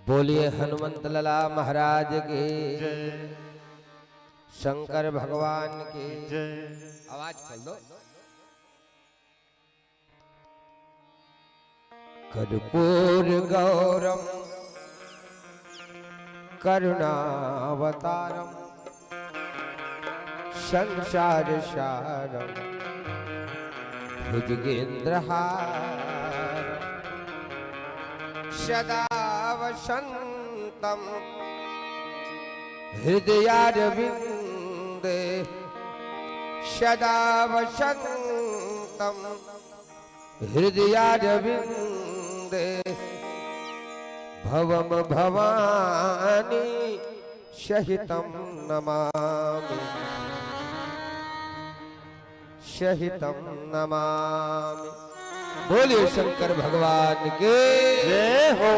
बोलिए हनुमंत लला महाराज की शंकर भगवान की आवाज खोल दो। कर्पूर गौरम करुणावतारम संसार सारम भुजगेन्द्रहारम सदा वसन्तं हृदयारविन्दे सदा वसन्तं हृदयारविन्दे भवम भवानी सहितं नमामि सहितं नमामि। बोलिए शंकर भगवान के जय हो।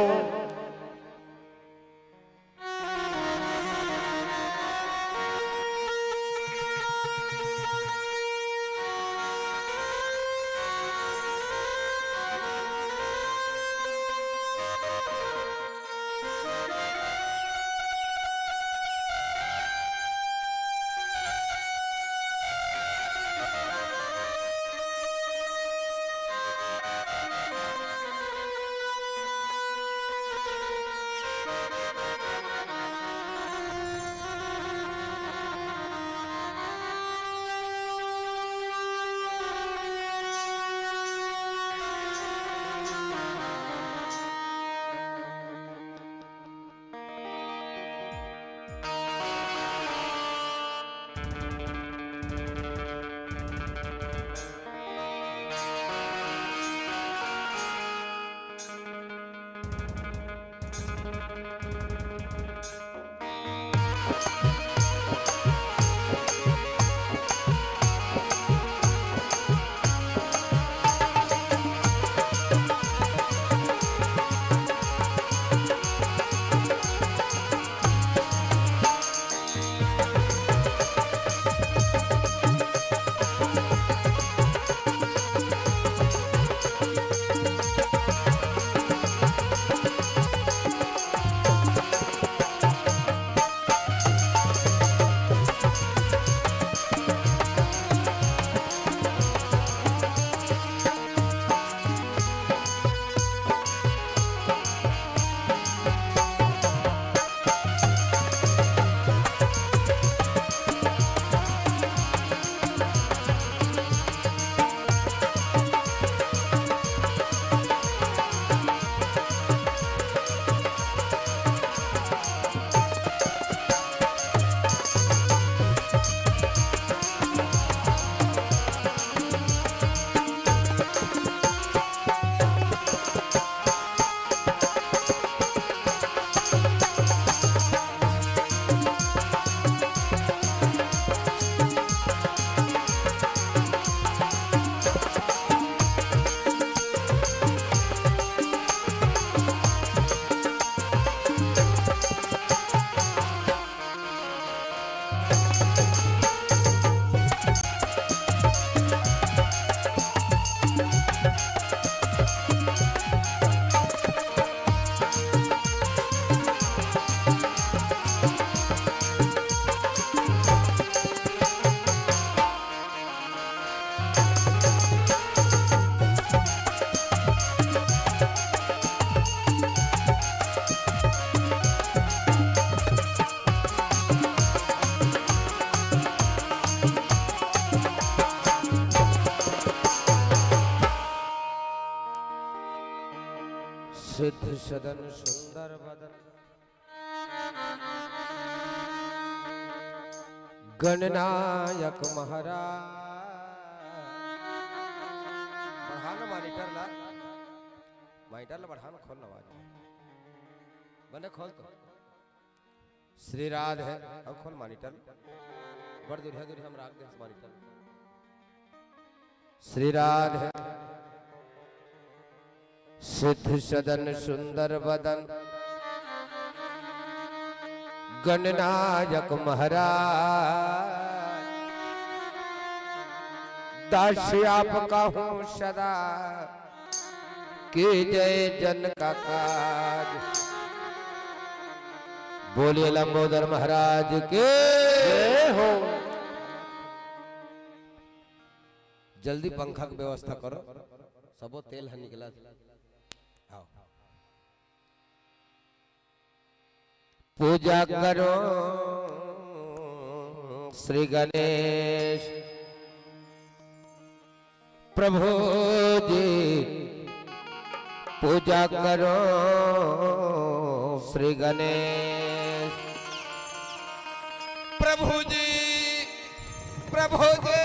सिद्ध सदन सुंदर बदन गणनायक महाराज। बढ़ाना मॉनिटर ला बढ़ाना खोलना आवाज बने खोल तो श्री राध है अब खोल मॉनिटर बड़ दूर हम राख दे मॉनिटर श्री राध है सिद्ध सदन सुंदर बदन गणनायक महाराज। दास आपका हूँ सदा के जय जन का काज। बोलिए लंबोदर महाराज के हो। जल्दी पंखा की व्यवस्था करो, सबो तेल है निकला। आओ पूजा करो श्री गणेश प्रभु जी, पूजा करो श्री गणेश प्रभु जी, प्रभु जी,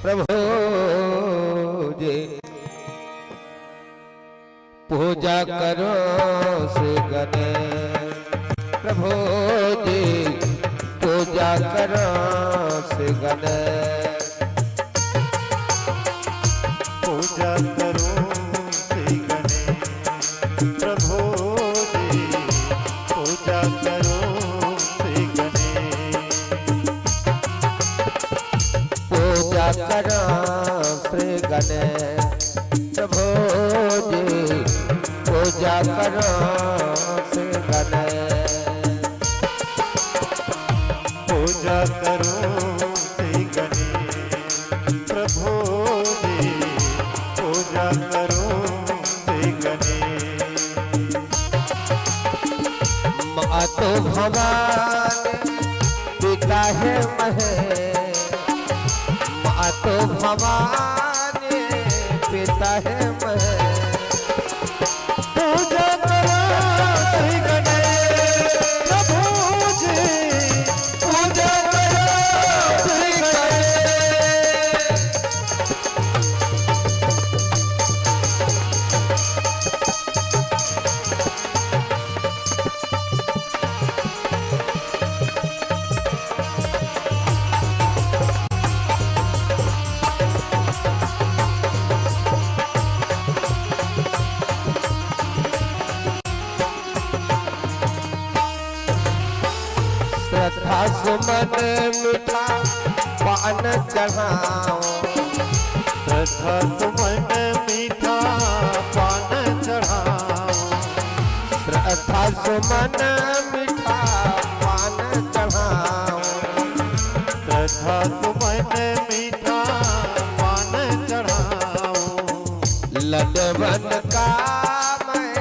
प्रभु जी, पूजा करो श्री गणेश प्रभु जी, पूजा करो श्री गणेश, पूजा करो श्री गणेश प्रभु जी, पूजा करो श्री गणेश, पूजा करो श्री गणेश प्रभु जी, पूजा करो श्री गणेश, पूजा करो श्री गणेश प्रभु जी, पूजा करो श्री गणेश, मातो भवानी पिता है महेश, मातो भवानी पिता है महेश, पूजा करो श्री गणेश प्रभु जी, पूजा करो श्री गणेश, श्रद्धा सुमन मीठा पान चढ़ाओ, श्रद्धा सुमन मीठा पान चढ़ाओ, श्रद्धा सुमन मीठा पान चढ़ाओ, श्रद्धा सुमन मीठा पान चढ़ाओ, लडवन का मैं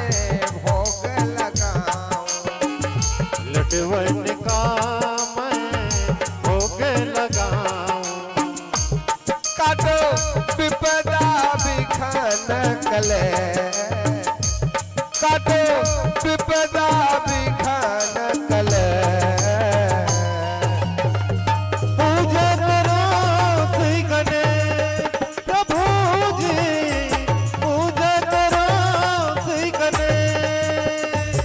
भोग लगाऊं, लडवन का मैं भोग लगाऊं, काटो विपदा विघन कले, काटो विपदा विघन कले, पूजा करो श्री गणेश प्रभु जी, पूजा करो श्री गणेश,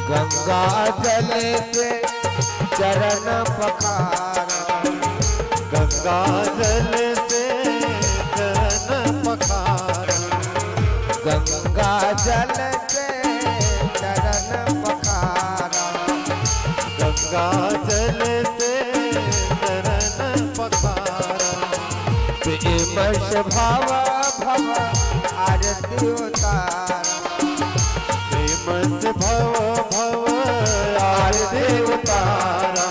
गंगा जल से चरण पखारा, गंगा जल से चरण पखारा, गंगा जल से चरण पखारा, गंगा जल से चरण पखारा, प्रेमश भव भव आरती उतारा, प्रेम से भव भव आरती उतारा,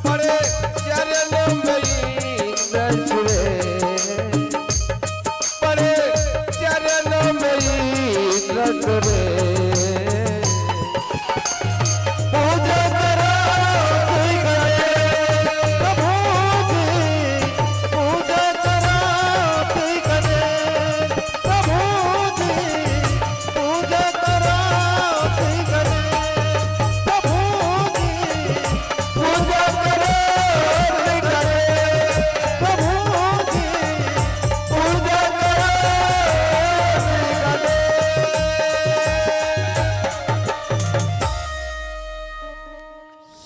बड़े चरण में रचरे, बड़े चरण में रचरे, पूजा करो श्री गणेश प्रभु जी, पूजा करो श्री गणेश प्रभु जी, पूजा करो श्री गणेश प्रभु जी, पूजा करो श्री गणेश प्रभु जी, पूजा करो श्री गणेश।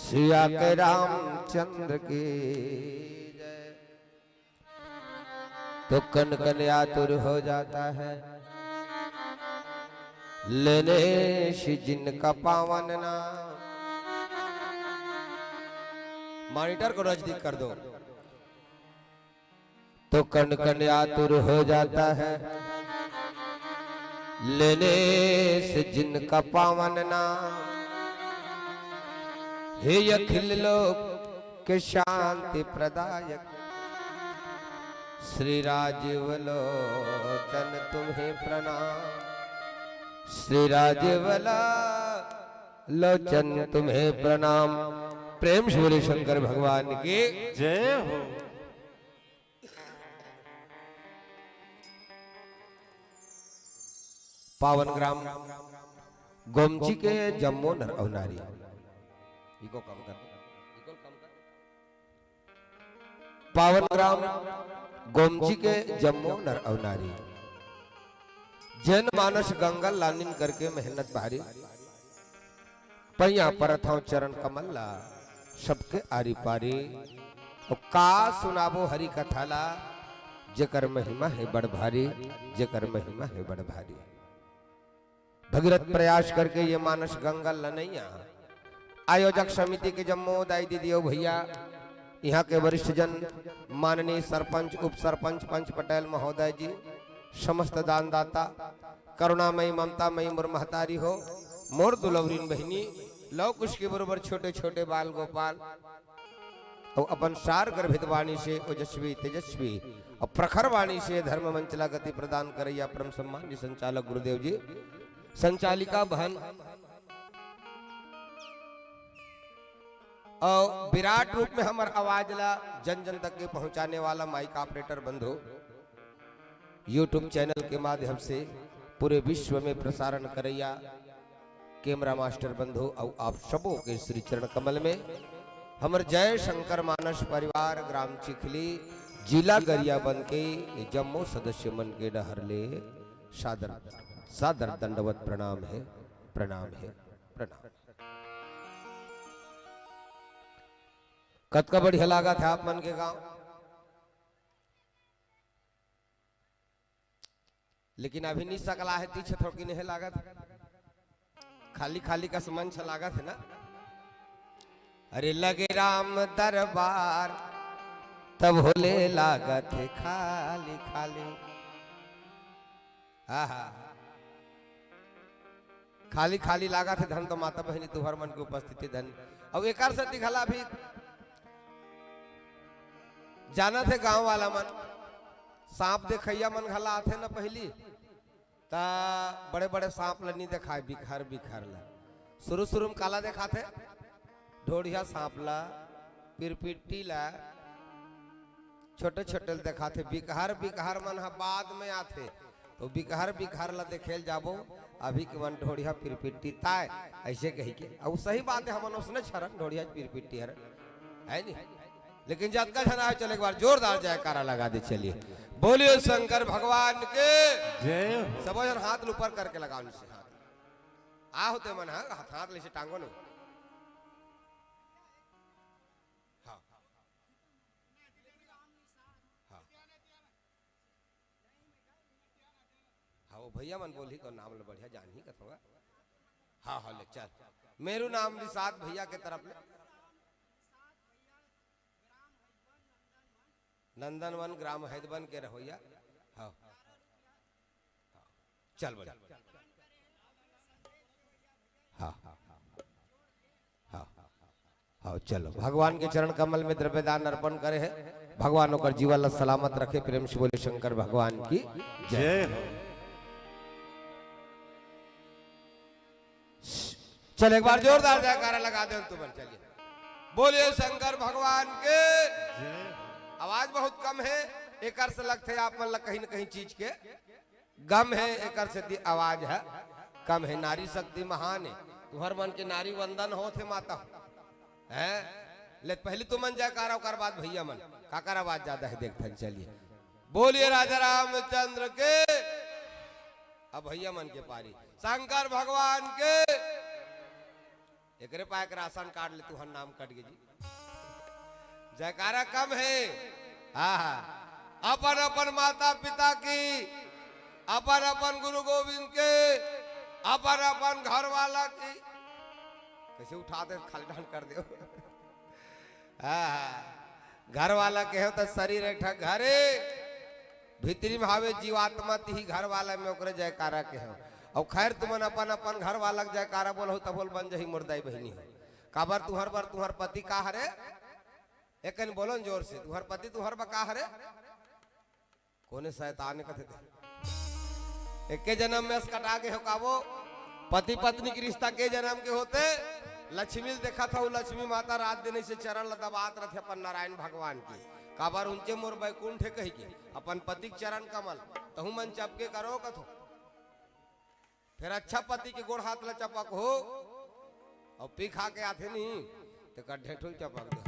सिया के रामचंद्र की तो कन कन आतुर हो जाता है लेने से जिनका पावन नाम। मॉनिटर को नजदीक कर दो। तो कन कन आतुर हो जाता है लेने से जिनका पावन नाम। हे अखिल लोक के शांति प्रदायक श्री राजीव लोचन तुम्हें प्रणाम। श्री राजीव लोचन तुम्हें प्रणाम। प्रेम से बोले शंकर भगवान की जय हो। पावन ग्राम गोमची के जम्मो नर अवनारी इको कम कर। पावन ग्राम गोमची के जम्मो नर अवनारी जन मानस गंगल लानिन करके मेहनत भारी पैया परथाओ चरण कमल्ला सबके आरी पारी। और का सुनाबो हरि कथाला जेकर महिमा है बड़ भारी। जेकर महिमा है बड़ भारी। भगीरथ प्रयास करके ये मानस गंगा लनैया आयोजक समिति के जम्मो दाई दीदियों भैया यहाँ के वरिष्ठ जन माननीय सरपंच उप सरपंच पंच पटेल महोदय जी समस्त दानदाता करुणामयी ममतामयी मोर महतारी हो मोर दुलवरीन बहिनी लव कुश के बरोबर छोटे छोटे बाल गोपाल और अपन सार गर्भित वाणी से ओजस्वी तेजस्वी और प्रखर वाणी से धर्म मंचला गति प्रदान करैया परम सम्मान्य संचालक गुरुदेव जी संचालिका बहन और विराट रूप में हमार आवाज ला जन जन तक के पहुंचाने वाला माइक ऑपरेटर बंधु यूट्यूब चैनल के माध्यम से पूरे विश्व में प्रसारण करैया कैमरा मास्टर बंधु और आप सबों के श्री चरण कमल में हमर जय शंकर मानस परिवार ग्राम चिखली जिला गरियाबंद के जम्मू सदस्य मन के डहरले सादर सादर दंडवत प्रणाम है प्रणाम है प्रणाम। कत का बढ़िया लागा था आप मन के गांव लेकिन अभी नहीं सकला है तीछ थोड़ी नहीं लागत खाली खाली का समान लागत है ना। अरे लगे राम दरबार तब होले लागत है खाली खाली। आहा खाली खाली लागत है धन तो माता बहनी तुहर मन की उपस्थिति धन। अब एक से दिखला भी जाना थे गांव वाला मन सांप देखैया मन घला आथे ना पहली ता बड़े बड़े सांप लनी दिखाए बिखार बिखार ला शुरू शुरू में काला देखा थे ढोड़िया सांप ला पिरपिट्टी ला छोटे छोटे देखा थे बिकहार बिकहार मन हा बाद में आते तो बिकहार बिकहार ला देखेल जाबो अभी के मन ढोड़िया पिरपिट्टी ताय ऐसे कही के अब सही बात है हम उसने छरन ढोड़िया पिरपिट्टी हर है नहीं लेकिन जब का छना चले एक बार जोरदार जयकारा लगा दे। चलिए बोलिए शंकर भगवान के जय। सब जन हाथ ऊपर करके लगाओ से हाथ आ होते मन हाथ हाथ ले से टांगो नो। हाँ हाँ हाँ वो भैया मन बोली को नाम ले बढ़िया जान ही कथोगा। हाँ हाँ ले चल मेरू नाम निषाद भैया के तरफ ले नंदनवन ग्राम हैदबन के रहोया। हाँ चल बढ़िया। हाँ हाँ हाँ चलो भगवान के चरण कमल में द्रव्यदान अर्पण करे है भगवान होकर जीवन सलामत रखे। प्रेम से बोले शंकर भगवान की जय। चल एक बार जोरदार जयकारा लगा दे तुम। चलिए बोलिए शंकर भगवान के जय। आवाज बहुत कम है एक से लगते आप मन कहीं न कहीं चीज के गम है एक से आवाज है कम है। नारी शक्ति महान है तुहर मन के नारी वंदन हो थे माता है ले पहले तो मन जयकारा ओकर बाद भैया मन काकर आवाज ज्यादा है देखते। चलिए बोलिए राजा रामचंद्र के। अब भैया मन के पारी शंकर भगवान के एकरे पाए राशन कार्ड ले तुहर नाम कट गई जी जयकारा कम है। हाँ अपन अपन माता पिता की, अपन अपन गुरु गोविंद के, अपन अपन घर वाला की कैसे उठाते खाली डांड कर दो। घर वाला के हो तो शरीर एक घरे भीतरी में हावे जीवात्मा ही घर वाला में ओकरे जयकारा के हो। और खैर तुमन अपन अपन घर वाला के जयकारा बोल हो तब बोल बन जही मुर्दाई बहनी हो। काबर तुहर बर तुहर पति का हरे एक बोलो जोर से तुहर पति तुहर बा का हरे कोने शैतान कथे थे एक के जन्म में कटा के हो काबो पति पत्नी की रिश्ता के जन्म के होते। लक्ष्मी देखा था वो लक्ष्मी माता रात दिन से चरण दबात रहे अपन नारायण भगवान की काबर उनके मोर बैकुंठ कही के अपन पति चरण कमल तहु मन चपके करो कथो। फिर अच्छा पति के गोड़ हाथ ला चपक हो और पी खा के आते नहीं तो कड्ढे ठुल चपक दो।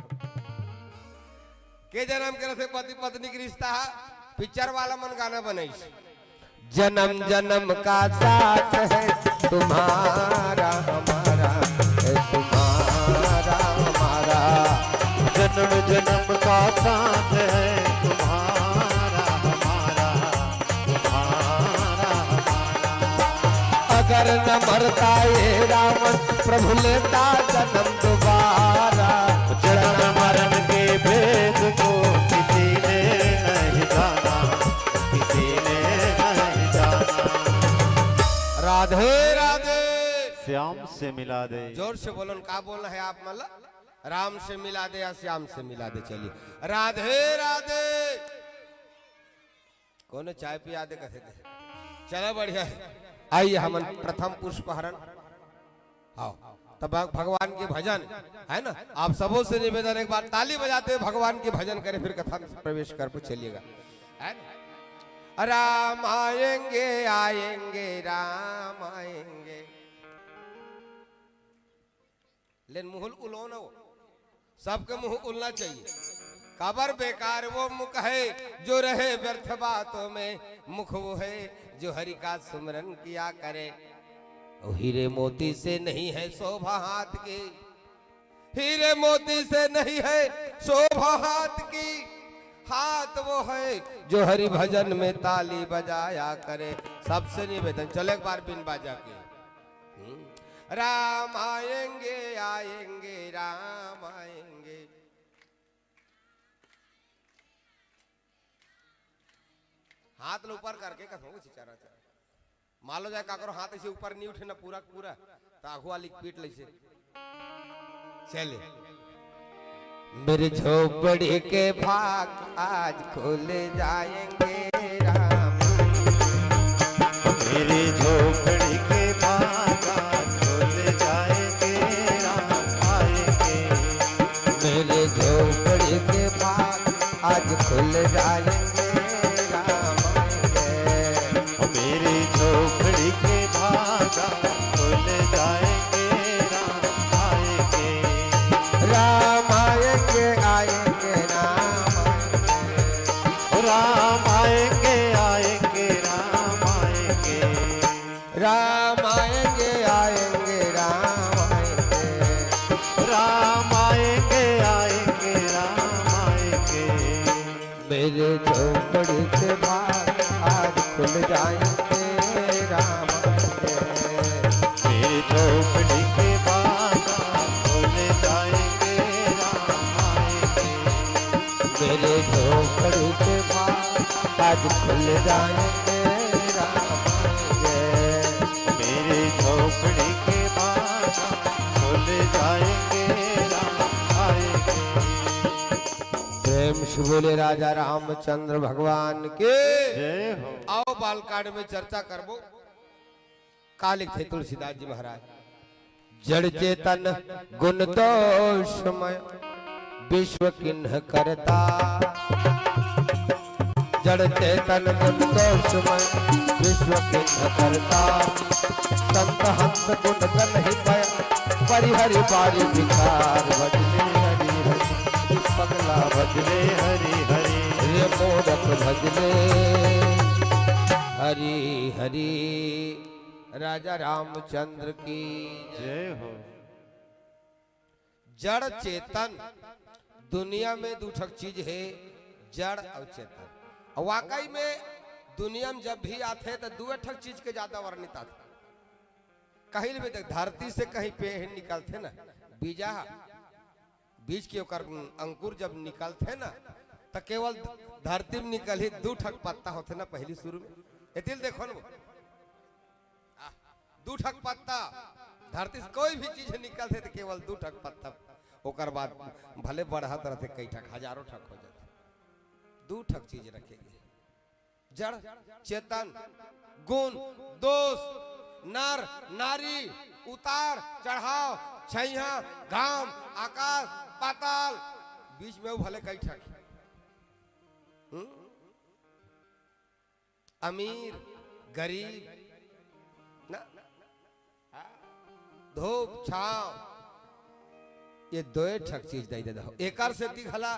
के जन्म के रथे पति पत्नी की रिश्ता पिक्चर वाला मन गाना बनाई जन्म जन्म का साथ है तुम्हारा हमारा है तुम्हारा हमारा जन्म जन्म का साथ है तुम्हारा हमारा तुम्हारा हमारा। अगर न मरता ये रावण प्रभु लेता जन्म दोबारा। जन्म मरण के भेद को किसी ने नहीं जाना, किसी ने नहीं जाना। राधे राधे श्याम से मिला दे। जोर से बोलन का बोलना है आप मला राम से मिला दे या श्याम से मिला दे। चलिए राधे राधे कौन चाय पिया दे कहते थे। चलो बढ़िया है आइए हम प्रथम पुष्प हरण आओ तब भगवान के भजन है ना। आप सबों से निवेदन एक बार ताली बजाते हुए भगवान के भजन करें फिर कथा में प्रवेश कर चलिएगा। राम आएंगे आएंगे राम आएंगे लेकिन मुंह उलो ना वो सबके मुंह उलना चाहिए। काबर बेकार वो मुख है जो रहे व्यर्थ बातों में, मुख वो है जो हरि का सुमरन किया करे। हीरे मोती से नहीं है शोभा हाथ की, हीरे मोती से नहीं है शोभा हाथ की, हाथ वो है जो हरि भजन में ताली बजाया करे। सबसे निवेदन चलो एक बार बिन बाजा के राम आएंगे आएंगे राम आएंगे। हाथ लो ऊपर करके कथों चिचारा मान लो जाए का करो हाथ ऐसे ऊपर नहीं उठे ना पूरा पूरा तागुआ लिख पीट ले से चले। मेरे झोपड़ी के भाग आज खुल जाएंगे राम, मेरी झोपड़ी के भाग आज खुल जाएंगे राम आएंगे। मेरे झोपड़ी के भाग आज खुल जाएंगे राम आएंगे। मेरी झोपड़ी के भाग खुल जाएंगे राम आएंगे। राम आएंगे आएंगे राम आएंगे, राम आएंगे आएंगे राम आएंगे। राम आएंगे आएंगे राम आएंगे। राम आएंगे आएंगे राम आएंगे। मेरे झोपड़ी के भाग आज खुल जाएंगे राम आएंगे। मेरी झोपड़ी के भाग खुल जाएंगे राम आएंगे। मेरे झोपड़ी के भाग आज खुल जाएंगे राम आएंगे। मेरी झोपड़ी के भाग खुल जाएंगे राम आएंगे। प्रेम से बोले राजा रामचंद्र भगवान के जय हो। आओ बालकांड में चर्चा करबो। का लिखे तुलसीदास जी महाराज जड़ चेतन गुण दोषमय विश्व किन्ह करता। जड़ चेतन गुण दोषमय विश्व किन्ह करता। संत हंस गुण गण ही पाया परिहरि बारी विकार भजले हरि हरि पगला भजले हरि हरि रे मोरक भजले हरि हरि। राजा रामचंद्र की जय हो। जड़ चेतन दुनिया में दूठक चीज है जड़ और चेतन। और वाकई में दुनिया में जब भी आते तो दो ठक चीज के ज्यादा वर्णित आते। कहीं भी देख धरती से कहीं पे निकलते ना बीजा बीज के ओकर अंकुर जब निकलते ना तो केवल धरती में निकल ही दो ठक पत्ता होते ना पहली शुरू में एतिल देखो ना दो ठक पत्ता धरती से कोई भी चीज निकलते तो केवल दो ठक पत्ता ओकर बाद भले बढ़त रहते कई ठक हजारों ठक हो जाते दो ठक चीज रखेंगे जड़ चेतन गुण दोष नर नारी उतार चढ़ाव छैया घाम आकाश पाताल बीच में वो भले कई ठक अमीर गरीब ना धूप छाव ये दो ठक चीज दे दे एक से घला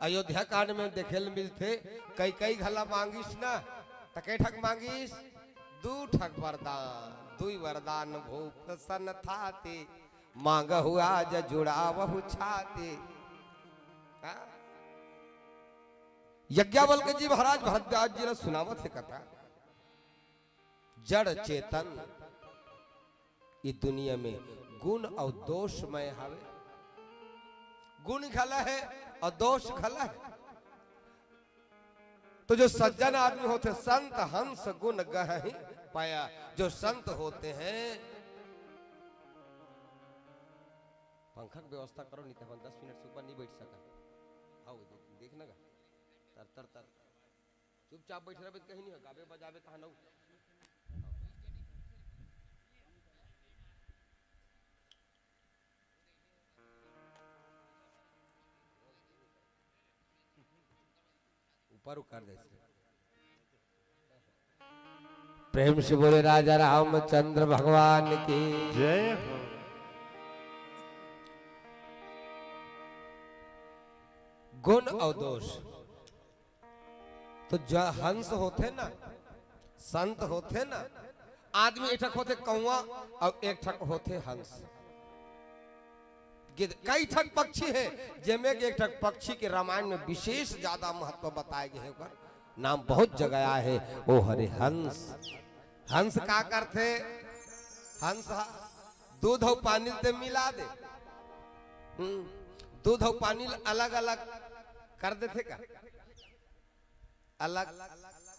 अयोध्या कांड में देखे मिलते कई कई घला मांगिस ना तो कई ठक मांगिस दू ठक वरदान दुई वरदान भूप प्रसन्न थाते मांग हुआ जुड़ा बहु छाते। यज्ञावल के जी महाराज भरद्वाज जी ने सुनावत है कथा जड़ चेतन ये दुनिया में गुण और दोषमय हवे गुण खला है और दोष खला है। तो जो सज्जन आदमी होते संत हंस गुण गहि पाया जो संत होते हैं पंखा की व्यवस्था करो नहीं तो हम 10 मिनट से ऊपर नहीं बैठ सका आओ देखना गा तर तर तर चुपचाप बैठ रहे कहीं नहीं गावे बजावे कहा न ऊपर कर दे प्रेम से बोले राजा रामचंद्र भगवान की जय हो। गुण और दोष तो जो हंस होते ना संत होते ना आदमी एक ठक होते कौवा और एक ठक होते हंस कई ठक पक्षी है जिनमें एक ठक पक्षी के रामायण में विशेष ज्यादा महत्व बताए गए हैं नाम बहुत जगह आया है वो हरे हंस। हंस का करते हंस दूध और पानी से मिला दे दूध और पानी अलग अलग कर देते का अलग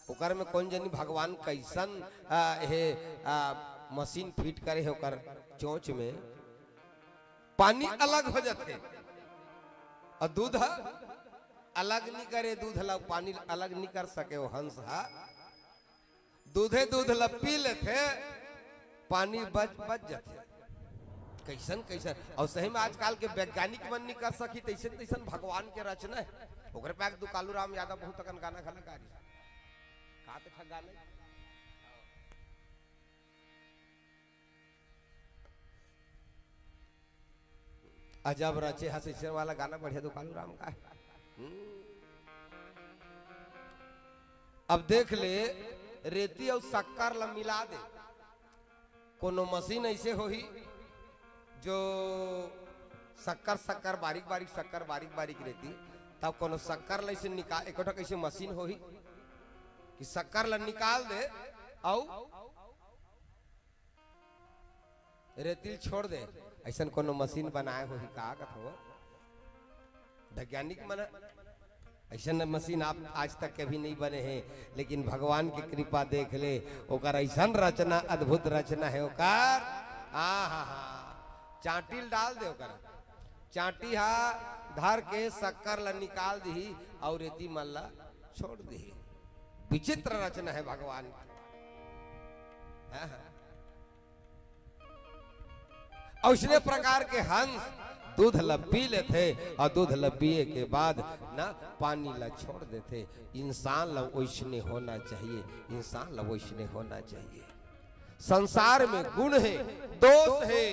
ओकर में कौन जनी भगवान कैसन मशीन फिट करे है ओकर चोंच में पानी अलग हो जाते और दूध अलग नहीं करे दूध ला पानी अलग नहीं कर सके वो हंस दूधे दूध ला पी लेते पानी बच जाते कैसन कैसन और सही में आजकल के वैज्ञानिक मन नहीं कर सकी तैसन तैसन भगवान के रचना है ओकरे पे दो कालू राम यादव बहुत अकन गाना खला गारी का ते ठग गाने अजब रचे हसीसन वाला गाना बढ़िया दो कालू राम का है। अब देख ले रेती और शक्कर ला मिला दे कोनो मशीन ऐसे हो ही जो शक्कर शक्कर बारीक बारीक शक्कर बारीक बारीक रहती तब कोनो शक्कर ला इसे निकाल एक कैसे मशीन हो ही कि शक्कर ला निकाल दे और रेतिल छोड़ दे ऐसा कोनो मशीन बनाए हो ही का हो वैज्ञानिक मन ऐसा मशीन आप आज तक कभी नहीं बने हैं लेकिन भगवान की कृपा देख ले ओकर ऐसा रचना अद्भुत रचना है ओकर चाटील डाल दे ओकर चाटी हा धर के शक्कर ला निकाल दी और रेती मल्ला छोड़ दी विचित्र रचना है भगवान की। औसने प्रकार के हंस दूध ला पी लेते और दूध ला पिए के बाद ना पानी ला छोड़ देते। इंसान ला वैसने होना चाहिए इंसान ला वैसने होना चाहिए। संसार में गुण है दोष है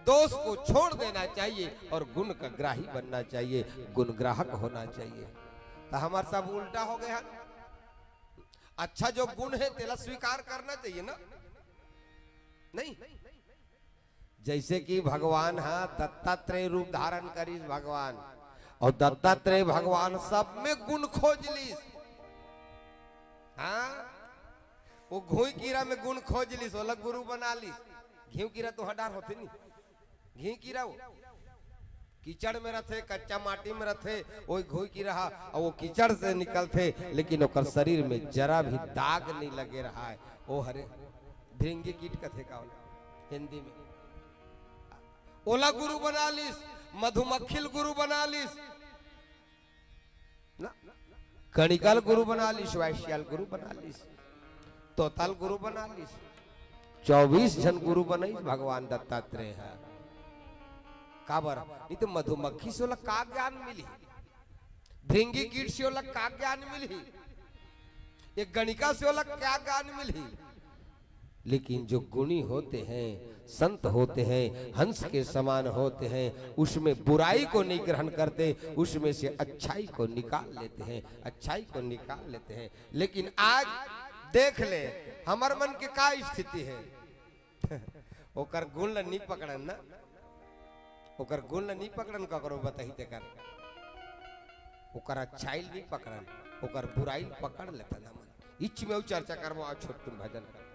दोष को छोड़ देना चाहिए और गुण का ग्राही बनना चाहिए गुण ग्राहक होना चाहिए। तो हमारे सब उल्टा हो गया। अच्छा जो गुण है तेला स्वीकार करना चाहिए ना नहीं। जैसे कि भगवान है दत्तात्रेय रूप धारण करी भगवान और दत्तात्रेय भगवान सब में गुण खोज ली हाँ वो घुई कीड़ा में गुण खोज ली सोलह गुरु बना ली। घी कीड़ा तो हडार होते नहीं, घी कीड़ा वो कीचड़ में रहते, कच्चा माटी में रहते, वो घुई की रहा और वो कीचड़ से निकलते, लेकिन ओकर शरीर में जरा भी दाग नहीं लगे रहा है। वो हरे भृंगी कीट कथे का हिंदी में ओला गुरु बना लीस, मधुमक्खिल गुरु बना लीस ना, कणिकल गुरु बना लीस, वैश्याल गुरु बना लीस, तोताल गुरु बना लीस, 24 जन गुरु बनाई भगवान दत्तात्रेय है। काबर नहीं तो मधुमक्खी से का ज्ञान मिली, भृंगी कीट से का ज्ञान मिली, एक गणिका से क्या ज्ञान मिली। लेकिन जो गुणी होते हैं, संत होते हैं, हंस के समान होते हैं, उसमें बुराई को नहीं ग्रहण करते, उसमें से अच्छाई को निकाल लेते हैं, अच्छाई को निकाल लेते हैं। लेकिन आज देख ले हमार मन के का स्थिति है ओकर गुण नहीं पकड़न ना, ओकर गुण नहीं पकड़न ककरो बताही ते कर, ओकर अच्छाई नहीं पकड़न, ओकर बुराई पकड़ लेता ना मन। इच में चर्चा करबो आज छोट तुम भजन कर।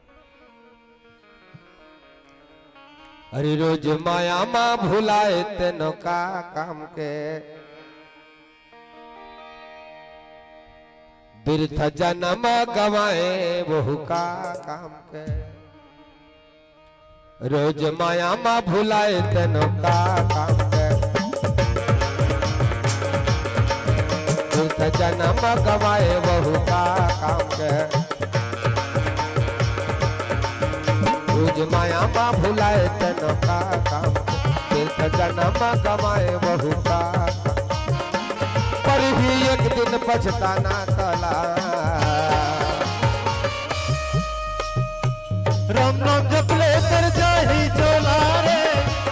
अरे रोज माया माँ भुलाए तेनो का काम के, बिरथ जन्म गवाए बहु का काम के। रोज माया माँ भुलाए तेनो का काम के, बिरथ जन्म गवाए बहु का काम के। रोज माया माँ भुलाए तेनो का काम के, बिरथ जन्म गवाए बहु का काम। पर ही एक दिन पछताना तला, राम नाम जप ले कर जाही चोला रे,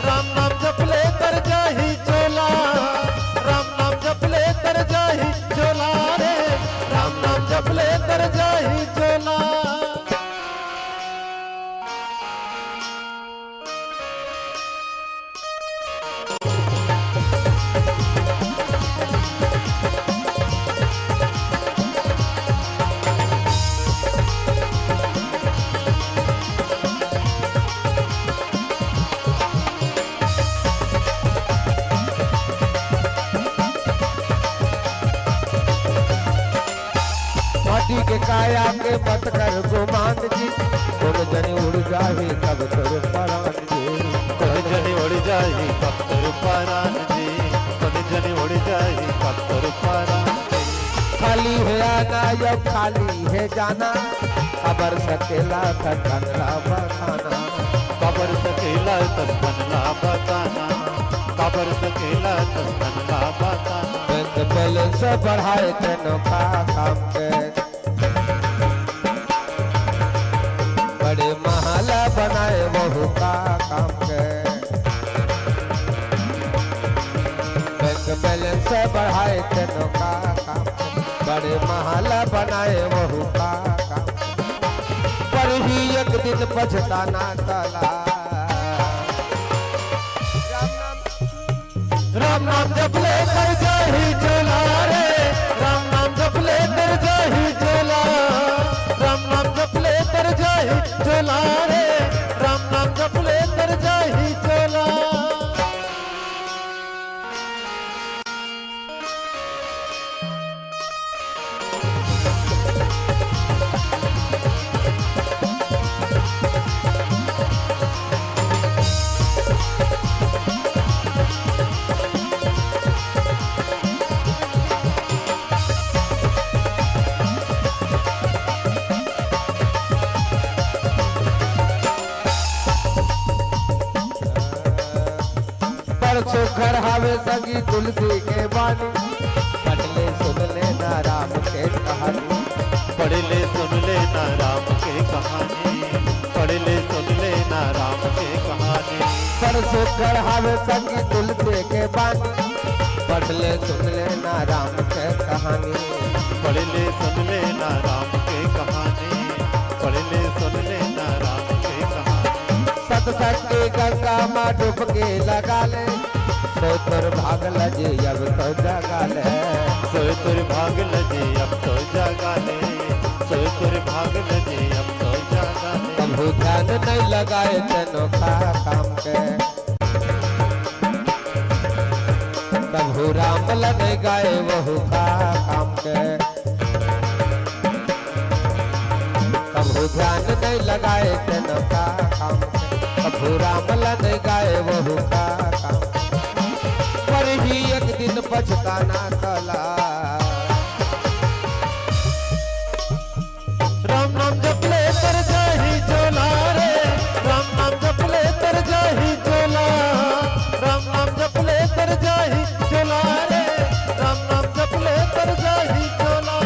राम नाम जप ले कर जाही चोला, राम नाम जप ले कर जाही चोला रे, राम नाम जप ले कर जाही चोला। के काया के मत कर गुमान जी, तुम जनी उड़ जाही तब तुर परान जी, तुम जनी उड़ जाही तब तुर परान जी, तुम जनी उड़ जाही तब तुर परान जी। खाली है आना या खाली है जाना, खबर सकेला थकनला बताना, खबर सकेला तनला बताना, खबर सकेला तनला बताना। बैंक बैलेंस बढ़ाए तेनो का काम के, बड़े महला बनाए बहु का काम के। बैंक बैलेंस बढ़ाए तेनो का काम के, बड़े महला बनाए बहु का काम के। पर ही एक दिन पछताना तला, राम नाम जप ले कर जाही चोला रे, राम नाम जप ले कर जाही चोला, राम नाम जप ले कर जाही चोला रे, राम नाम जप ले कर जाही चोला। घर हावे संगी तुलसी के बानी, पढ़ले सुन लेना राम के कहानी, पढ़ ले सुन लेना राम के कहानी, पढ़ ले सुन लेना राम के कहानी। परसों घर हावे संगी तुलसी के बानी, पढ़ले सुन लेना राम के कहानी, पढ़ ले सुन लेना राम के कहानी, पढ़ ले सुन लेना राम के कहानी। सत्संग के गंगा माँ डुबके लगा ले, सोतर भाग लजे अब तो जगा ले, सोतर भाग लजे अब तो जगा ले, सोतर लगाए तेनोखा काम के प्रभु राम लगे गाए वहु का काम के प्रभु ध्यान नहीं लगाए तेनोखा काम के प्रभु राम लगे गाए वहु का काम पर ही एक दिन पछताना कला राम नाम जप ले तर जाही चोला रे राम नाम जप ले तर जाही चोला राम नाम जप ले तर जाही चोला रे राम नाम जप ले तर जाही चोला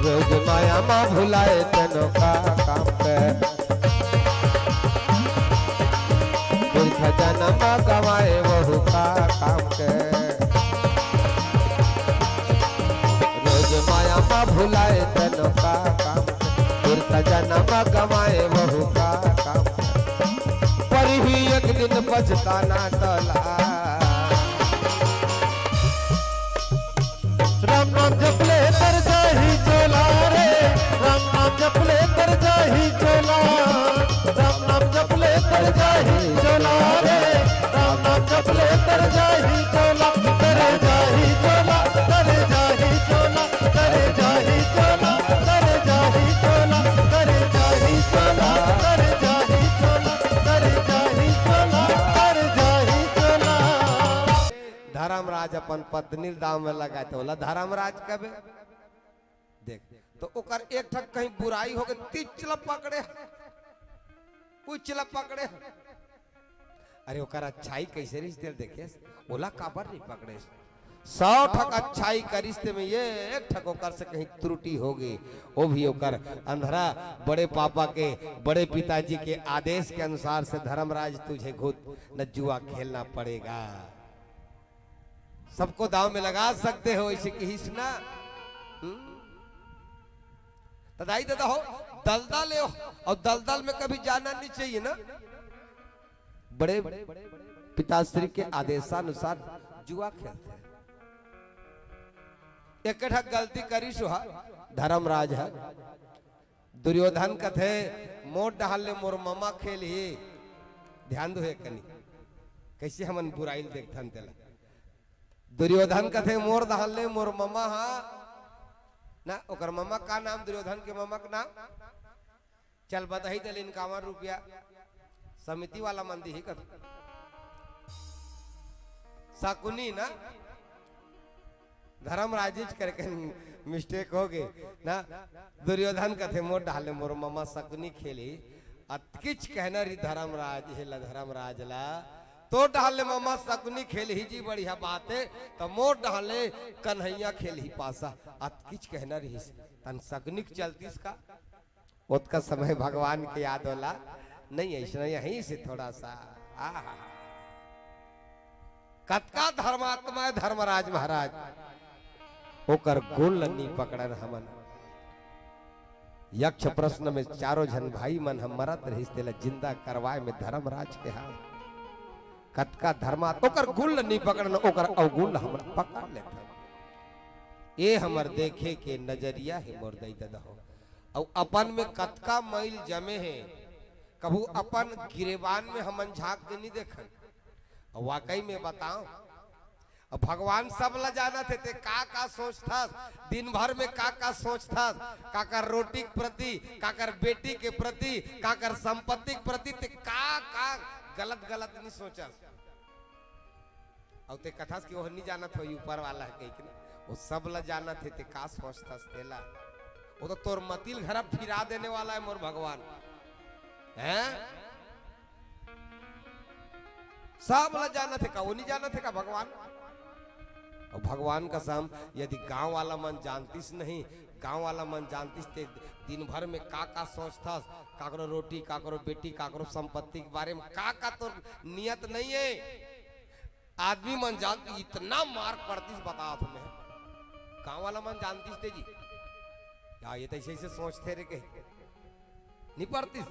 रोज माया माँ भुलाए तेनोखा काम के फिर खजाना माँ गवाए वहु का काम के रोज माया माँ भुलाए तेनोखा काम फिर खजाना माँ गवाए वहु का काम पर ही एक दिन पछताना टला राम नाम जप ले तर जाही चोला रे राम नाम जप ले तर जाही चोला राम नाम जप ले तर जाही चोला रे राम नाम जप ले तर जाही चोला करे जाही चोला करे जाही चोला करे जाही चोला करे जाही चोला करे जाही चोला करे जाही चोला करे जाही चोला करे जाही चोला धर्मराज अपन पत्नी दाम में लगाए तो बोला धर्मराज कबे देख तो ओकर एक ठक कहीं बुराई हो गई तीचला पकड़े उचला पकड़े अरे ओकर अच्छाई कैसे रिश्ते देखे ओला काबर नहीं पकड़े 100 ठक अच्छाई का रिश्ते में ये एक ठक ओकर से कहीं त्रुटि होगी वो भी ओकर अंधरा बड़े पापा के बड़े पिताजी के आदेश के अनुसार से धर्मराज तुझे खुद न जुआ खेलना पड़ेगा सबको दाव में लगा सकते हो इसे की सुना तदाई दादा हो दलदल ले और दलदल में कभी जाना नहीं चाहिए ना बड़े पिताश्री के आदेशानुसार जुआ खेलते हैं एक गलती करी सुहा धर्मराज है दुर्योधन कथे मोट डाल ले मोर मामा खेल ही ध्यान दो कनी कैसे हमन बुराई देखथन तेला दुर्योधन कथे मोर दहल ले मोर मामा हा ना ओकर मामा का नाम दुर्योधन के मामा का नाम चल बताही दल इनकावन रुपया समिति वाला मंदी ही कथ शकुनी ना धर्मराज करके मिस्टेक हो गए ना दुर्योधन कथे मोर डाले मोर मामा शकुनी खेली अतकिच कहना री धर्मराज हेला धर्मराज ला तो डाले मामा शकुनी खेल ही जी बढ़िया बात है तो मोर डाले कन्हैया खेल ही पासा अतकिच कहना रही तन शकुनिक चलतीस का उसका समय भगवान के याद होला नहीं ऐसा यहीं से थोड़ा सा कतका धर्मात्मा है धर्मराज महाराज ओकर गुण नहीं पकड़न हमन यक्ष प्रश्न में चारों जन भाई मन हम मरत रही जिंदा करवाए में धर्मराज के हाथ कतका धर्मात्मा ओकर गुण नहीं पकड़न ओकर अवगुण हम पकड़ लेते ये हमर देखे के नजरिया है मोर दई दादा हो और अपन में कतका मैल जमे है कभू अपन गिरेबान में हमन झांक के नहीं देखन वाकई में बताओ भगवान सब ला जाना थे ते का सोचता दिन भर में का सोचता काकर रोटी के प्रति काकर बेटी के प्रति काकर संपत्ति के प्रति ते का गलत नहीं सोचा और ते कथा कि वो नहीं जाना था ऊपर वाला है कहीं वो सब ला जाना थे ते का सोचता तेला वो तो तोर मतिल घर फिरा देने वाला है मोर भगवान हैं सब ला जाना थे का वो नहीं जाना थे का भगवान और भगवान का साम यदि गांव वाला मन जानतीस नहीं गांव वाला मन जानतीस ते दिन भर में का सोचता काकरो रोटी काकरो बेटी काकरो संपत्ति के बारे में का तो नियत नहीं है आदमी मन जानती इतना मार पड़तीस बता तुम्हें गांव वाला मन जानतीस ते जी या ये तो ऐसे सोचते रहे के नहीं पड़तीस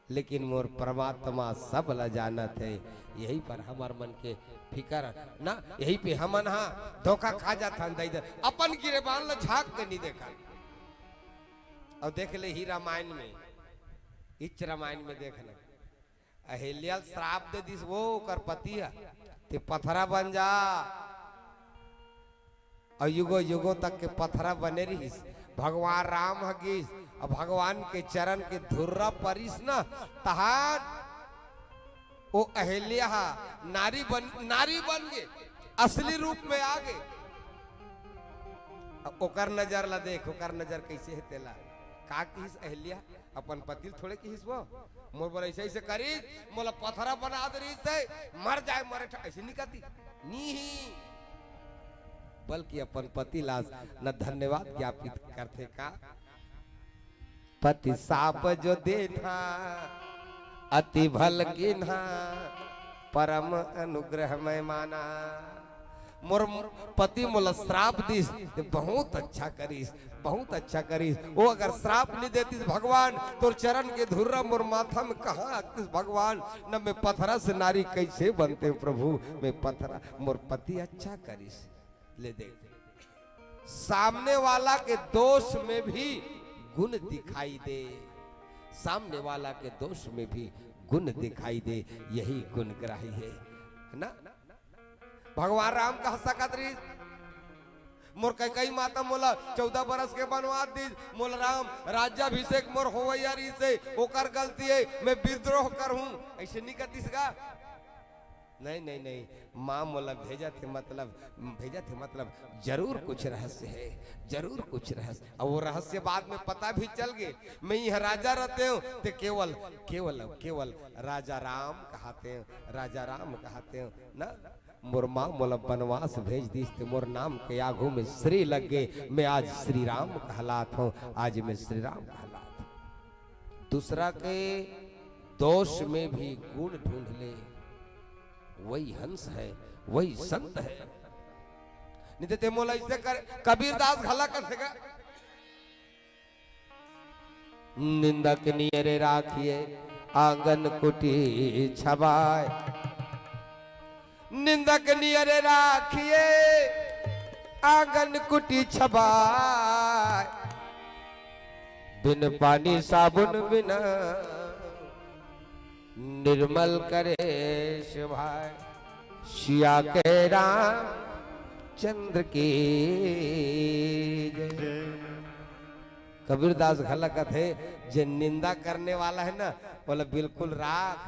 लेकिन मोर परमात्मा सब ला जाना थे यही पर हमार मन के फिकर ना यही पे हमन हाँ धोखा खा जाता अपन गिरेबान ला झाक के नहीं देखा और देख ले ही रामायण में इच रामायण में देखना अहिल्या श्राप दे दिस वो कर पति है ते पथरा बन जा और युगो युगो तक के पथरा बने रहीस। भगवान राम हकीस और भगवान के चरण के धुर्रा परिस न तहान वो अहिल्या नारी बन गए, असली रूप में आ गए। ओकर नजर ला देख, ओकर नजर कैसे है तेला का किस अहिल्या अपन पति थोड़े किस वो मोर बोले ऐसे ऐसे करी मोला पथरा बना दे रही से मर जाए मरे ऐसे नहीं कहती नहीं, बल्कि अपन पति लाज न धन्यवाद ज्ञापित करते का पति साप जो देना अति भल गिना परम अनुग्रह में माना। मोर पति मोला श्राप दिस तो बहुत अच्छा करीस, बहुत अच्छा करीस। वो अगर श्राप नहीं देतीस भगवान तोर चरण के धुर्रा मोर माथा में कहाँ आतीस भगवान, न मैं पथरा से नारी कैसे बनते प्रभु, मैं पथरा मोर पति अच्छा करीस। ले देख सामने वाला के दोष में भी गुण दिखाई दे, सामने वाला के दोष में भी गुण दिखाई दे, यही गुणग्राही है ना। भगवान राम का हंसा कतरी मोर कई माता मोला 14 बरस के बनवा दी मोला राम राज्याभिषेक मोर होवैया रही से ओकर गलती है मैं विद्रोह करूं ऐसे नहीं कहतीस का। नहीं नहीं नहीं माँ मोला भेजा थे मतलब जरूर कुछ रहस्य है, जरूर कुछ रहस्य। और वो रहस्य बाद में पता भी चल गए। मैं यह राजा रहते हूँ तो केवल केवल केवल राजा राम कहते हैं, राजा राम कहते हैं ना। मोर माँ मोला बनवास भेज दी तो मोर नाम के आगू में श्री लग गए, मैं आज श्री राम कहलात हूँ, आज मैं श्री राम कहलात हूँ। दूसरा के दोष में भी गुण ढूंढ ले, वही हंस है, वही संत है। नहीं तो मोला इससे कर कबीरदास घला कर सका निंदक नियरे राखिए आंगन कुटी छबाय, निंदक नियरे राखिए आंगन कुटी छबाय, बिन पानी साबुन बिना निर्मल करे शिवाय, शिया के राम चंद्र की जय। कबीरदास घला कथे जे निंदा करने वाला है ना बोला बिल्कुल राख,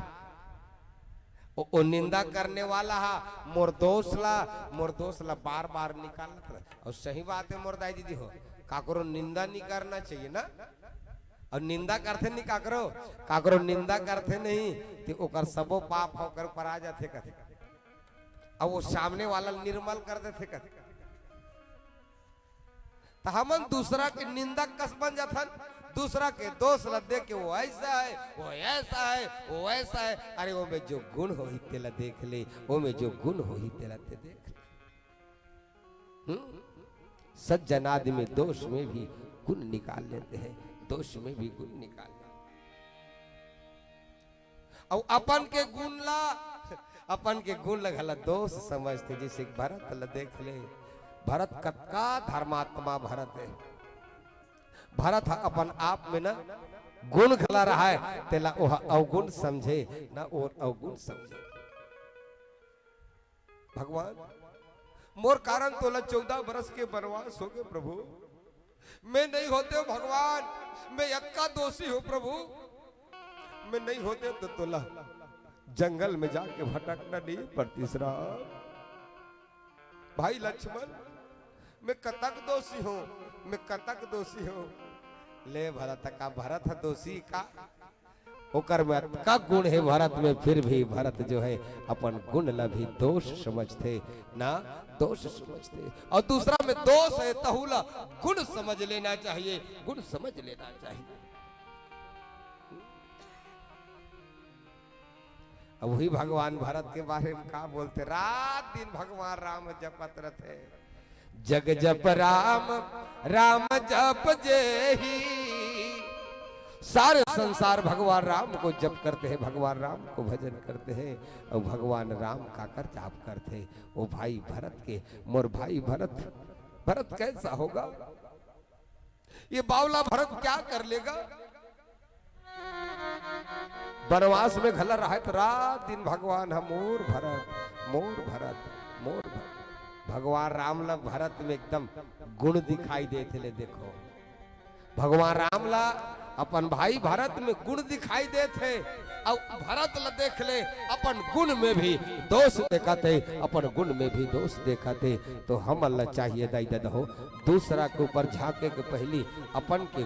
ओ निंदा करने वाला हा मोर दोष ला बार बार निकालत रहे। और सही बात है मोर दाई दीदी हो काकरो निंदा नहीं करना चाहिए ना। और निंदा करते नहीं काकरो निंदा करते नहीं तो ओकर सबो पाप होकर पर आ जाते कथे। अब वो सामने वाला निर्मल कर देते कथे तो हमन दूसरा के निंदक कस बन जाथन, दूसरा के दोष ला देख के वो ऐसा है वो ऐसा है वो ऐसा है। अरे वो में जो गुण हो ही तेला देख ले, वो में जो गुण हो ही तेला ते देख ले। सज्जन आदमी दोष में भी गुण निकाल लेते हैं, दोष में भी गुण निकाल लेते। और अपन के गुण लगला दोष समझते। जैसे भरत ला देख ले, भरत कतका धर्मात्मा भरत है। भरत अपन आप में ना गुण खला रहा है तेला ओह अवगुण समझे ना और अवगुण समझे। भगवान मोर कारण तोला 14 बरस के वनवास हो गए प्रभु, मैं नहीं होते हो भगवान, मैं यत्का दोषी हूं प्रभु, मैं नहीं होते तो तोला जंगल में जाके भटकना नहीं पड़ती। भाई लक्ष्मण मैं कतक दोषी हूं, मैं कतक दोषी हूं। ले भरत का भरत है दोषी का ओकर में का गुण है भरत में, फिर भी भरत जो है अपन गुण ला भी दोष समझते ना, दोष समझते। और दूसरा में दोष है तहुला गुण समझ लेना चाहिए, गुण समझ लेना चाहिए। अब वही भगवान भरत के बारे में क्या बोलते, रात दिन भगवान राम जपत रहते, जग जप राम राम जप जेही। सारे संसार भगवान राम को जप करते हैं, भगवान राम को भजन करते हैं और भगवान राम का कर जाप करते हैं। वो भाई भरत के मोर भाई भरत कैसा होगा, ये बावला भरत क्या कर लेगा। वनवास में घला रहा तो रात दिन भगवान हम मोर भरत मोर भरत मोर भरत। भगवान राम ला भरत में एकदम गुण दिखाई देते ले। देखो भगवान राम ला अपन भाई भरत में गुण दिखाई देते और भरत ला देख ले अपन गुण में भी दोष दिखाते, अपन गुण में भी दोष दिखाते। तो हम अल्लाह चाहिए दाई दादा हो दूसरा के ऊपर झांके के पहली अपन के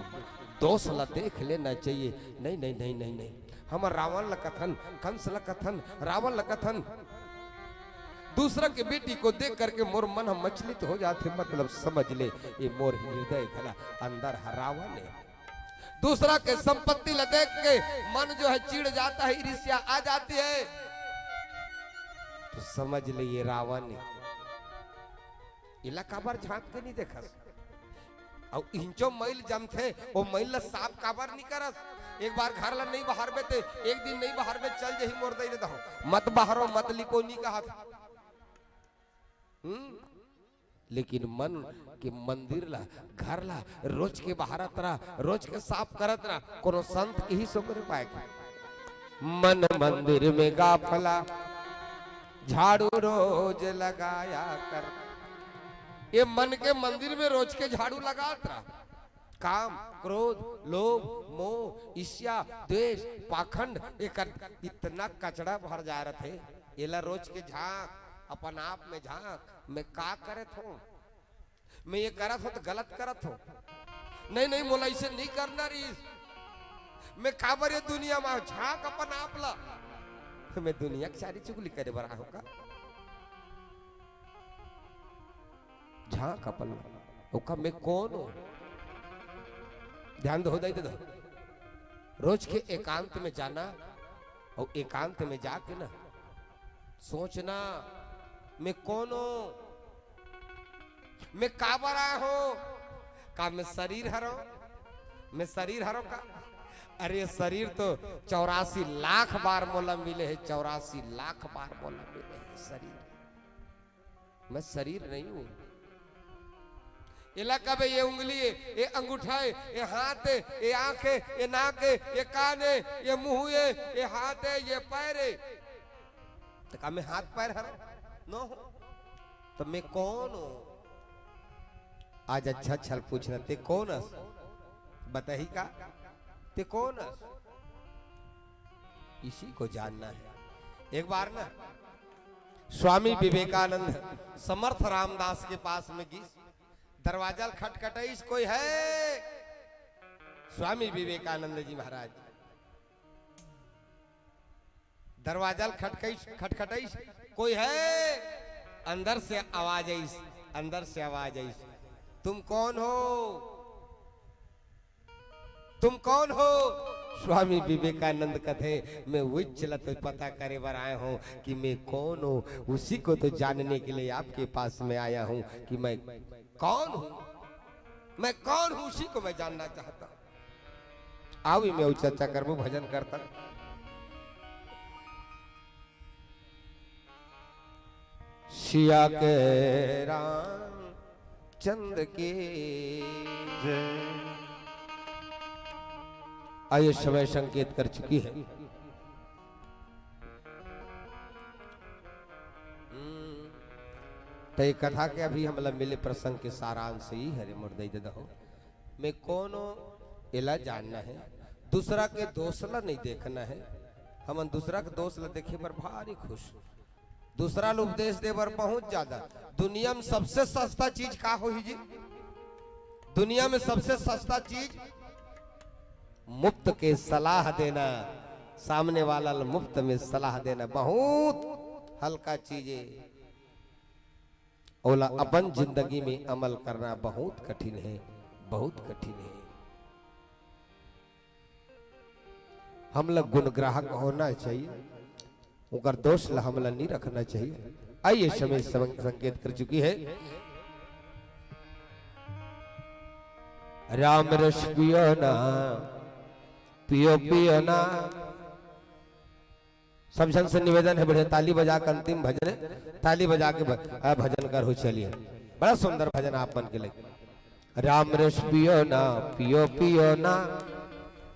दोष ला देख लेना चाहिए। नहीं नहीं नहीं नहीं नहीं, हम रावण ला कथन कंस ला कथन रावण ला कथन दूसरा के बेटी को देख करके मोर मन हम मचलित हो जाते। मतलब समझ ले ये मोर हृदय घला अंदर रावण है। दूसरा के संपत्ति ला देख के मन जो है चिढ़ जाता है, ईर्ष्या आ जाती है। तो समझ ले ये रावण है। इलाका बार झांक के नहीं देखा और इंचो मैल जमथे वो मैल ला साफ काबर नहीं करस। एक बार घर ला नहीं बाहर में थे, एक दिन नहीं बाहर में चल जही मोर दई देता हूं मत बाहरो मत लिपो नहीं कहा था। लेकिन मन के मंदिर ला घर ला रोज के बाहर तरा रोज के साफ करत ना कोनो संत के ही सो करे पाए। मन मंदिर में गाफला झाड़ू रोज लगाया कर। ये मन के मंदिर में रोज के झाड़ू लगात रहा। काम क्रोध लोभ मोह ईर्ष्या द्वेष पाखंड एक इतना कचड़ा भर जा रहे थे। एला रोज के झांक अपन आप में झांक मैं का करत हूं, मैं ये करत हो तो गलत करत हो। नहीं नहीं मोला इसे नहीं करना रीस, मैं काबर ये दुनिया में झांक अपन आप ला। मैं दुनिया की सारी चुगली करे बरा होगा। झांक अपन ओका मैं कौन हूं ध्यान दो दे दो। रोज के एकांत में जाना और एकांत में जाके ना सोचना मैं कौन हूं, मैं काबर आया हूं। का मैं शरीर हरो, मैं शरीर हरो का। अरे शरीर तो 84 लाख बार मोला मिले है, 84 लाख बार मोला मिले है शरीर। मैं शरीर नहीं हूं। इलाका में ये उंगली ये अंगूठा ये हाथ ये आंख ये नाक ये कान ये मुंह ये हाथ ये पैर। तो का मैं हाथ पैर हर नो तो मैं कौन हूं। आज अच्छा छल पूछना ते कौन हस बताही का ते कौन हस, इसी को जानना है। एक बार ना स्वामी विवेकानंद समर्थ रामदास के पास में गई। दरवाजा खटखटाइस कोई है। स्वामी विवेकानंद जी महाराज दरवाजा खटखटाइस कोई है। अंदर से आवाज आईस, अंदर से आवाज आईस तुम कौन हो, तुम कौन हो। स्वामी विवेकानंद कथे मैं वही चला तो पता करे बर आया हूं कि मैं कौन हूं। उसी को तो जानने के लिए आपके पास में आया हूं कि मैं कौन हूं, मैं कौन हूं उसी को मैं जानना चाहता हूं। आओ मैं चर्चा करबो भजन करता। सिया के राम चंद्र के आयु समय संकेत कर चुकी है। तो ये कथा के अभी हम मिले प्रसंग के सारांश ही हरे मुर्दई दादा हो। मैं कौन हो एला जानना है, दूसरा के दोष ला नहीं देखना है। हम दूसरा के दोष ला देखे पर भारी खुश, दूसरा ला उपदेश दे बर बहुत ज्यादा। दुनिया में सबसे सस्ता चीज का हो जी, दुनिया में सबसे सस्ता चीज मुफ्त के सलाह देना। सामने वाला मुफ्त में सलाह देना बहुत हल्का चीज है। ओला अपन जिंदगी में अमल करना बहुत कठिन है, बहुत कठिन है। हम लोग गुणग्राहक होना चाहिए, उनका दोष ला हमला नहीं रखना चाहिए। आइए समय संकेत कर चुकी है। राम रस पियो ना, पियो पियो ना। सब जन से निवेदन है बढ़िया ताली बजा कर अंतिम भजन है, ताली बजा के भजन कर हो। चलिए बड़ा सुंदर भजन आप मन के लिए। राम रस पियो ना, पियो पियो ना,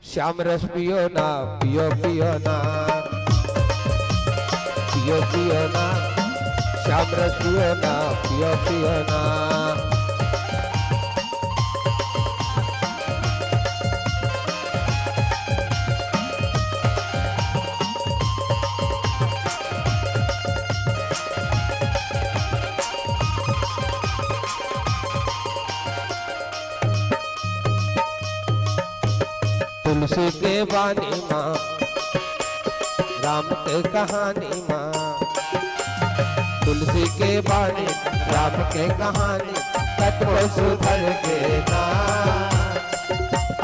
श्याम रस पियो ना, पियो पियो ना, पियो पियो ना, श्याम रस पियो ना, पियो पियो ना। तुलसी के बानी माँ, राम के कहानी माँ, तुलसी के बानी राम के कहानी, तत्व सुधर के ना।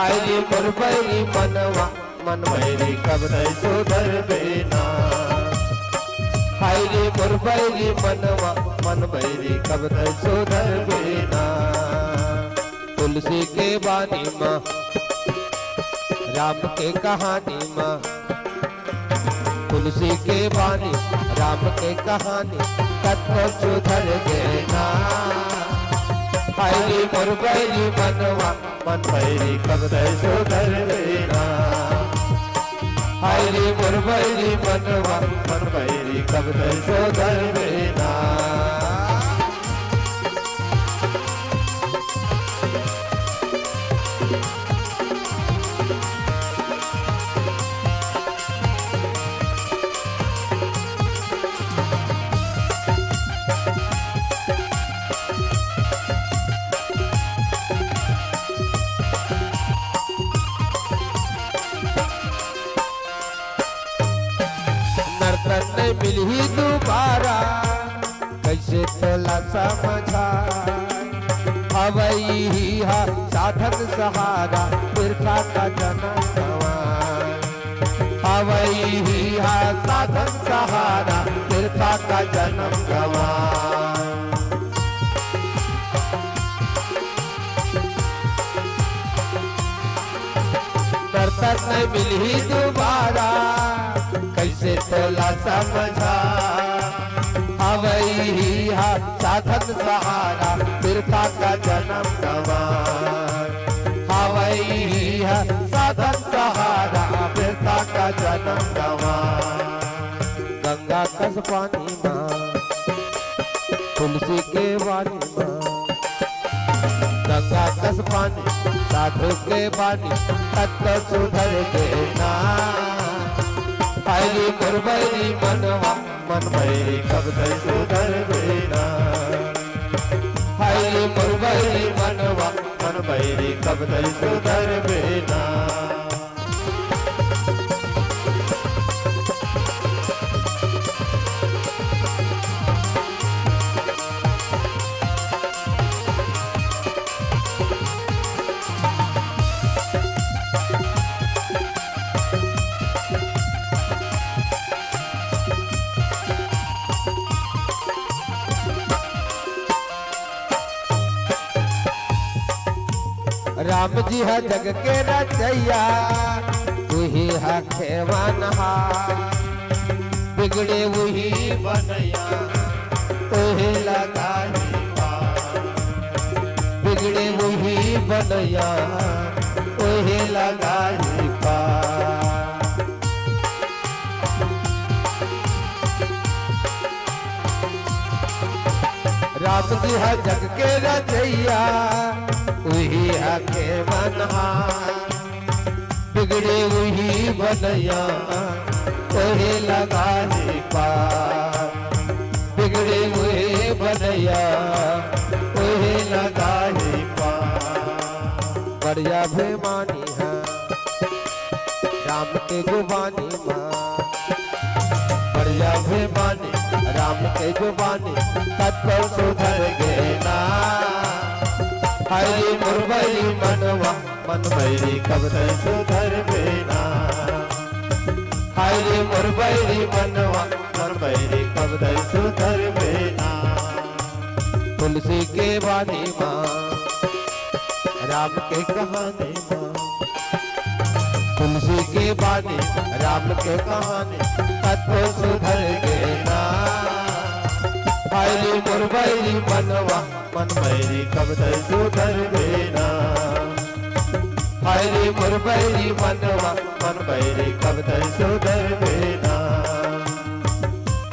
आईली मुरबैली मनवा, मन भैरी कब नहीं सुधर बेना। आईली मुरबैली मनवा, मन भैरी कब नहीं सुधर बेना। तुलसी के बानी माँ, राम के कहानी माँ, तुलसी के बानी राम के कहानी, तत्व सुधर गए ना। आईली मुरबैली मनवा, मन भैरी कब नहीं सुधर बेना। आईली मुरबैली मनवा, मन भैरी कब नहीं सुधर बेना। नर्तन मिली दोबारा, कैसे तोला समझा। अवई ही हा साधन सहारा, बिरथा का जन्म गवा। अवई ही हा साधन सहारा, बिरथा का जन्म गवा। नर्तन मिली दोबारा, कैसे तोला समझा। अवई ही हा साधन सहारा, बिरथा का जन्म गवा। अवई ही हा साधन सहारा, बिरथा का जन्म गवा। गंगा कस पानी माँ, तुलसी के वाणी माँ, गंगा कस पानी साधु के बानी, तत्व सुधर के ना। आईली मुरबैली मनवा, मन भैरी कब नहीं सुधर बेना। आईली मुरबैली मनवा, मन भैरी कब नहीं सुधर बेना। राम जी है जग के रचैया, तू ही है खेवनहा। बिगड़े वही बनैया, तोहे लगाई पार। बिगड़े वही बनैया, तोहे लगाई पार। राम जी है जग के रचैया, वही आके बनहा। बिगड़े वही बनैया, तोहे लगाई पार। बिगड़े वही बनैया, तोहे लगाई पार। बढ़िया भेमानी है राम के जुबानी माँ, बढ़िया भेमानी राम के जुबानी, तत्व सुधर गए ना। आईली मुरबैली मनवा, मन भैरी कब नहीं सुधर बेना। आईली मुरबैली मनवा, मन भैरी कब नहीं सुधर बेना। तुलसी के बानी माँ, राम के कहानी माँ, तुलसी के बानी राम के कहानी, तत्व सुधर गए ना। आईली मुरबैली मनवा, मन भैरी कब नहीं सुधर बेना। हरि मुरबैरी मनवा मन बैरी कब तक सुधर बेना,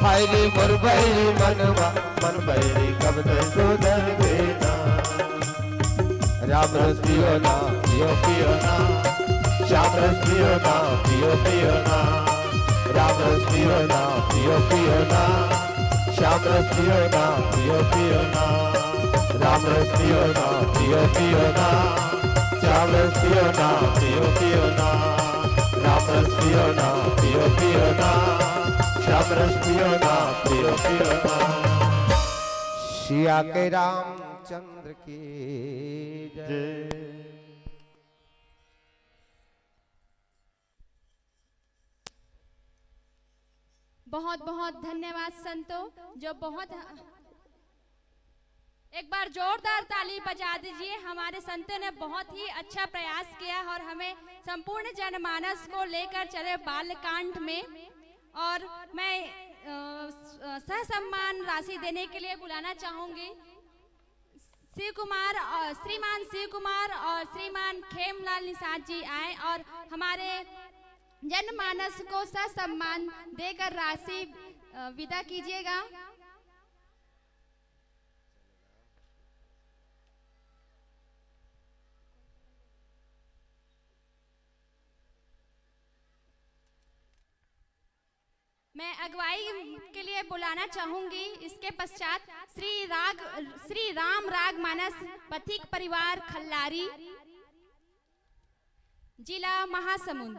हरि मुरबैरी मनवा मन बैरी कब तक सुधर बेना। राम रस पियो ना पियो पियो ना, श्याम रस पियो ना, पियो पियो ना, राम रस पियो ना, पियो पियो ना, श्याम रस पियो ना, पियो पियो ना, राम रस पियो ना, पियो पियो ना, श्याम रस पियो ना, पियो पियो ना, राम रस पियो ना, पियो पियो ना, श्याम रस पियो ना, पियो पियो ना। सिया के रामचंद्र की जय। बहुत बहुत धन्यवाद संतो, जो बहुत एक बार जोरदार ताली बजा दीजिए। हमारे संतों ने बहुत ही अच्छा प्रयास किया और हमें संपूर्ण जनमानस को लेकर चले बालकांड में। और मैं सह सम्मान राशि देने के लिए बुलाना चाहूंगी श्रीमान शिव कुमार और श्रीमान खेमलाल निषाद जी आए और हमारे जनमानस को सह सम्मान देकर राशि विदा कीजिएगा। मैं अगुवाई के लिए बुलाना चाहूंगी। इसके पश्चात श्री राम राग मानस पथिक परिवार खल्लारी, जिला महासमुंद।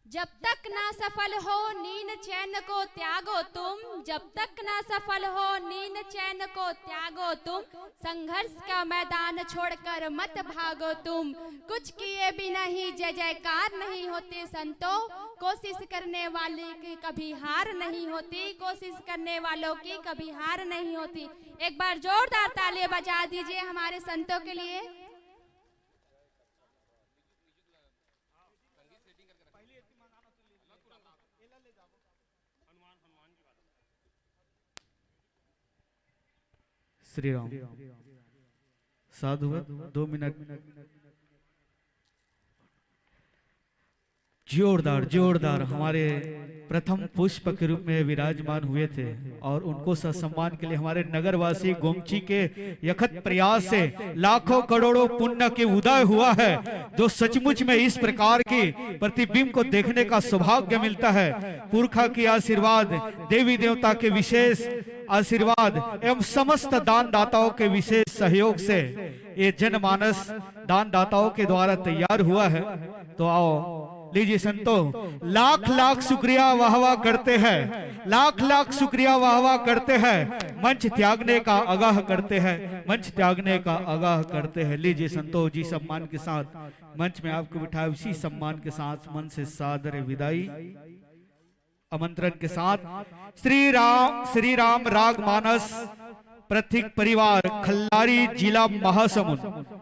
जब तक ना सफल हो नींद चैन को त्यागो तुम, जब तक ना सफल हो नींद चैन को त्यागो तुम, संघर्ष का मैदान छोड़कर मत भागो तुम। कुछ किए बिना ही जय जयकार नहीं होती संतों, कोशिश करने वाले की कभी हार नहीं होती, कोशिश करने वालों की कभी हार नहीं होती। एक बार जोरदार ताली बजा दीजिए हमारे संतों के लिए। श्री राम साधु 2 मिनट। जोरदार जोरदार हमारे प्रथम पुष्प के रूप में विराजमान हुए थे और उनको सम्मान के लिए हमारे नगरवासी गोमची के यखत प्रयास से लाखों करोड़ों पुण्य के उदय हुआ है, जो सचमुच में इस प्रकार की प्रतिबिंब को देखने का सौभाग्य मिलता है। पुरखा की आशीर्वाद, देवी देवता के विशेष आशीर्वाद एवं समस्त दान दाताओं के विशेष सहयोग से ये जनमानस दान दाताओं के द्वारा तैयार हुआ है। तो आओ लीजिए संतों, लाख लाख शुक्रिया वाहवा करते हैं, लाख लाख शुक्रिया वाहवा करते हैं। मंच त्यागने का आगाह करते हैं, मंच त्यागने का आगाह करते हैं। लीजिए संतों जी सम्मान के साथ मंच में आपको बिठाए, उसी सम्मान के साथ मन से सादर विदाई आमंत्रण के साथ श्री राम राग मानस प्रतीक परिवार खल्लारी, जिला महासमुंद।